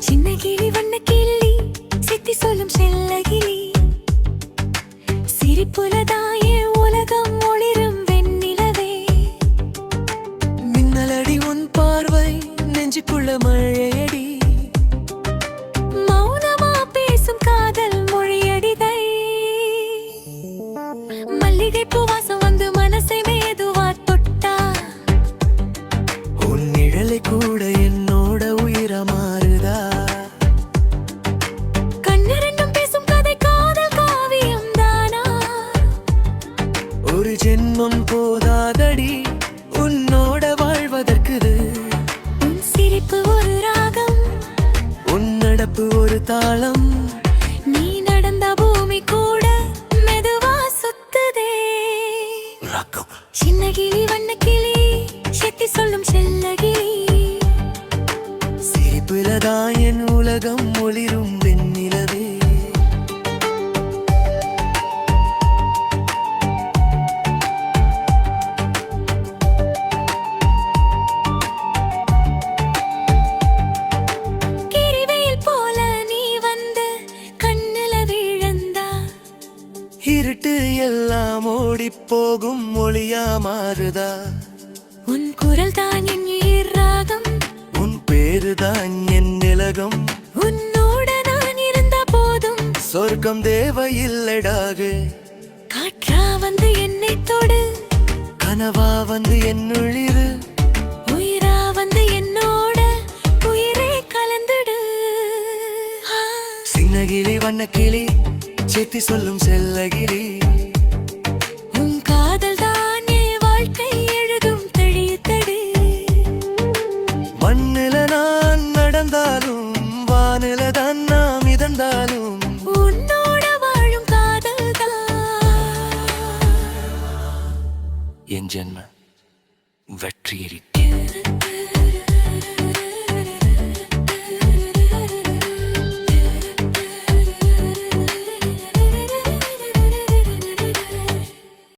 சின்ன கிளி வண்ண கிளி சித்தி சொல்லும் செல்ல கிளி சிரிப்புலதாயே உலகம் ஒளிரும் வெண்ணிலவே மின்னலடி உன் பார்வை நெஞ்சுக்குள்ள மழையடி மௌனமா பேசும் காதல் மொழியடிதை மல்லிகை பூவாசம் வந்து மனசை மேதுவா தொட்டா உன் நிழலை கூட என்னோட உயிரா மாறுதா கண்ணரெண்டும் பேசும் கதை காதல் காவியம் தானா ஒரு ஜென்மம் போதாதடி உன்னோட வாழ்வதற்கு உன் சிரிப்பு ஒரு ராகம் உன் நடப்பு ஒரு தாளம் நீ நடந்த பூமி கூட மெதுவா சுத்துதே சின்ன கிளி வண்ண கிளி செத்தி சொல்லும் செல்ல கிளி சிரிப்புலதான் என் உலகம் ஒளிரும் வெண்ணிலவே கிரிவெயில் போல நீ வந்து கண்ணுல விழுந்தா இருட்டு எல்லாம் ஓடி போகும் மொழியா மாறுதா உன் குரல் தான் என் உயிர் ராகம் உன் பேருதான் என் நிலகம் உன்னோட நான் இருந்த போதும் சொர்க்கம் தேவையில்லடாக காற்றா வந்து என்னை தொடு கனவா வந்து என்னுளிரு உயிரா வந்து என்னோட உயிரே கலந்துடு சின்னகிளி வண்ணக்கிளி செத்தி சொல்லும் செல்லகிளி உன் காதல் தானே வாழ்க்கை எழுதும் தழித்தடு மண்ணில நான் நடந்தாலும் வானில தான் நாம் மிதந்தாலும் உன்னோட வாழும் காதல் தான் என் ஜென்ம வெற்றியெறி